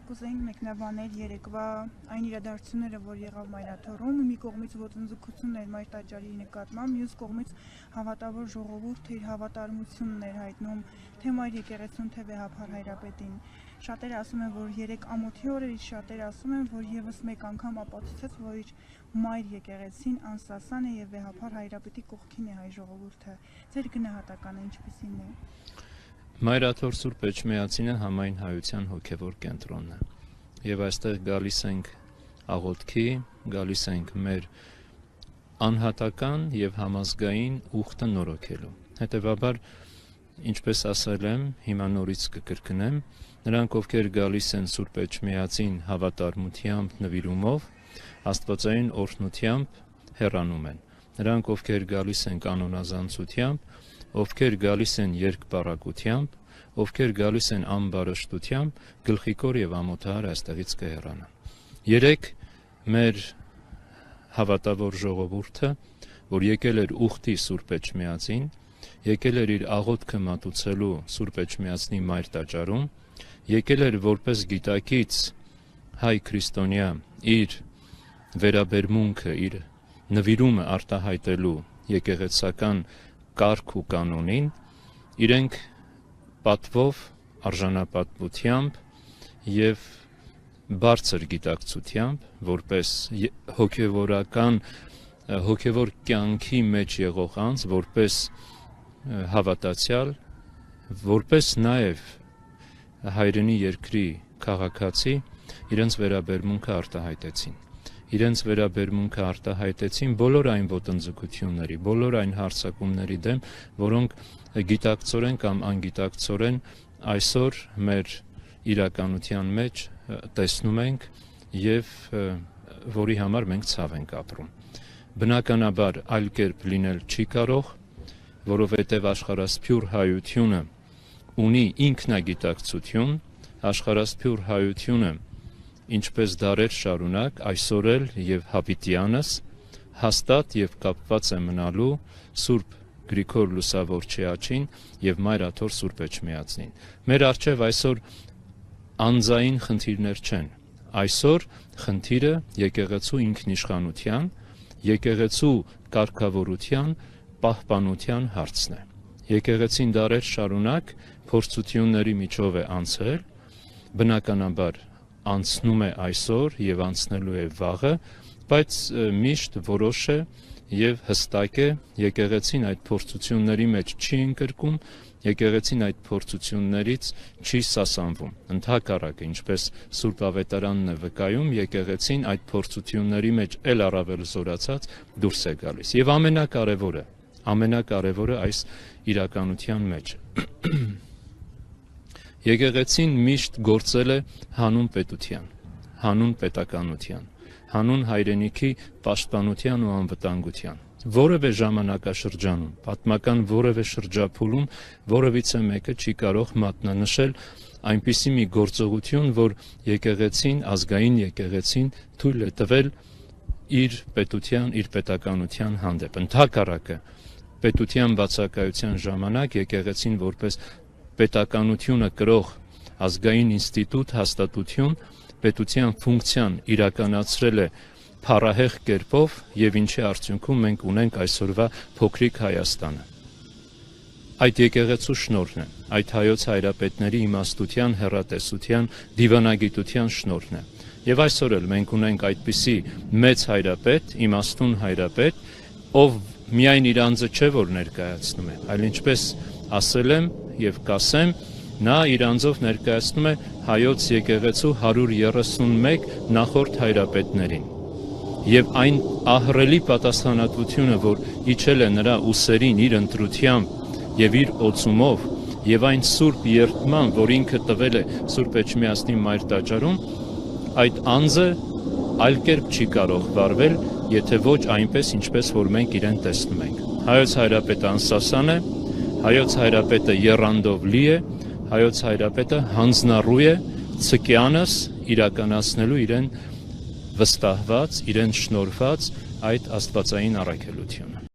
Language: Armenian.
կուզեինք մեկնաբանել երեկվա այն իրադարձությունները, որ եղավ Մայրաթոռում, մի կողմից ոտնձգությունն էր Մայր տաճարի նկատմամբ, մյուս կողմից հավատավոր ժողովուրդը իր հավատարմությունն էր հայտնում թե Մայր եկեղեցուն, թե Վեհափար Հայրապետին։ Շատերը ասում են, որ 3 ամոթի օր էր, իսկ շատերը ասում են, որ եւս մեկ անգամ ապացուցեց, որ իր Մայր եկեղեցին անսասան է եւ Վեհափար Հայրապետի կողքին է հայ ժողովուրդը։ Ձեր գնահատականը ինչպիսին է։ Մայրաթոռ Սուրբ Էջմիածինը համայն հայության հոգևոր կենտրոնն է եւ այստեղ գալիս ենք աղոթքի, գալիս ենք մեր անհատական եւ համազգային ուխտը նորոգելու։ Հետեւաբար, ինչպես ասել եմ, հիմա նորից կկրկնեմ, նրանք, ովքեր գալիս են Սուրբ Էջմիածին հավատարմությամբ, նվիրումով, աստվածային օրհնությամբ հեռանում են։ Նրանք, ովքեր գալիս են կանոնազանցությամբ, ովքեր գալիս են երկպառակությամբ, ովքեր գալիս են ամբարշտությամբ, գլխիկոր եւ ամոթահար այստեղից կհեռանան։ 3 մեր հավատավոր ժողովուրդը, որ եկել էր ուխտի Սուրբ Էջմիածին, եկել էր իր աղոթքը մատուցելու Սուրբ Էջմիածնի Մայր տաճարում, եկել էր որպես գիտակից հայ քրիստոնյա իր վերաբերմունքը, իր նվիրումը արտահայտելու եկեղեցական կարգ ու կանոնին, իրենք պատվով, արժանապատվությամբ եւ բարձր գիտակցությամբ, որպես հոգևոր կյանքի մեջ եղող անձ, որպես հավատացյալ, որպես նաեւ հայրենի երկրի քաղաքացի, իրենց վերաբերմունքը արտահայտեցին։ Իրենց վերաբերմունքը արտահայտեցին բոլոր այն ոտնձգությունների, բոլոր այն հարձակումների դեմ, որոնք գիտակցորեն կամ անգիտակցորեն այսօր մեր իրականության մեջ տեսնում ենք եւ որի համար մենք ցավ ենք ապրում։ Բնականաբար այլ կերպ լինել չի կարող, որովհետեւ աշխարհասփյուր հայությունը ունի ինքնագիտակցություն, աշխարհասփյուր հայությունը ինչպես դարեր շարունակ, այսօր էլ եւ հավիտյանս հաստատ եւ կապված է մնալու Սուրբ Գրիգոր Լուսավորչիաչին եւ Մայրաթոռ Սուրբ Էջմիածնին։ Մեր առջեւ այսօր անձային խնդիրներ չեն։ Այսօր խնդիրը եկեղեցու ինքնիշխանության, եկեղեցու կարգավորության, պահպանության հարցն է։ Եկեղեցին դարեր շարունակ փորձությունների միջով է անցել, բնականաբար անցնում է այսօր եւ անցնելու է վաղը, բայց միշտ որոշ է եւ հստակ է, եկեղեցին այդ փորձությունների մեջ չի ընկրկում, եկեղեցին այդ փորձություններից չի սասանվում։ Ընդհակառակը, ինչպես Սուրբ Ավետարանն է վկայում, եկեղեցին այդ փորձությունների մեջ էլ առավել զորացած դուրս է գալիս։ Եվ ամենակարևորը այս իրականության մեջ Եկեղեցին միշտ գործել է հանուն պետության, հանուն պետականության, հանուն հայրենիքի պաշտպանության ու անվտանգության։ Որևէ ժամանակաշրջանում, պատմական որևէ շրջափուլում որևիցե մեկը չի կարող մատնանշել այնպիսի մի գործողություն, որ եկեղեցին, ազգային եկեղեցին թույլ է տվել իր պետության, իր պետականության հանդեպ։ Ընդհակառակը, պետության բացակայության ժամանակ եկեղեցին որպես պետականությունը կրող ազգային ինստիտուտ, հաստատություն, պետության ֆունկցիան իրականացրել է փառահեղ կերպով եւ ինչի արդյունքում մենք ունենք այսօրվա փոքրիկ Հայաստանը։ Այդ եկեղեցու շնորհն է, այդ հայոց հայրապետների իմաստության, հեռատեսության, դիվանագիտության շնորհն է։ Եվ այսօր էլ մենք ունենք այդպիսի մեծ հայրապետ, իմաստուն հայրապետ, ով միայն իր անձը չէ, որ ներկայացնում է, այլ ինչպես ասել եմ եւ կասեմ, նա իր անձով ներկայացնում է հայոց եկեղեցու 131 նախորդ հայրապետներին։ Եվ այն ահռելի պատասխանատվությունը, որ իջել է նրա ուսերին իր ընտրությամբ եւ իր օծումով, եւ այն սուրբ երդման, որ ինքը տվել է Սուրբ Էջմիածնի Մայր տաճարում, այդ անձը այլ կերպ չի կարող վարվել, եթե ոչ այնպես, ինչպես որ մենք իրեն տեսնում ենք։ Հայոց հայրապետը անսասան է, հայոց հայրապետը եռանդով լի է, հայոց հայրապետը հանձնառու է ցկյանս իրականացնելու իրեն վստահված, իրեն շնորհված այդ աստվածային առաքելությունը։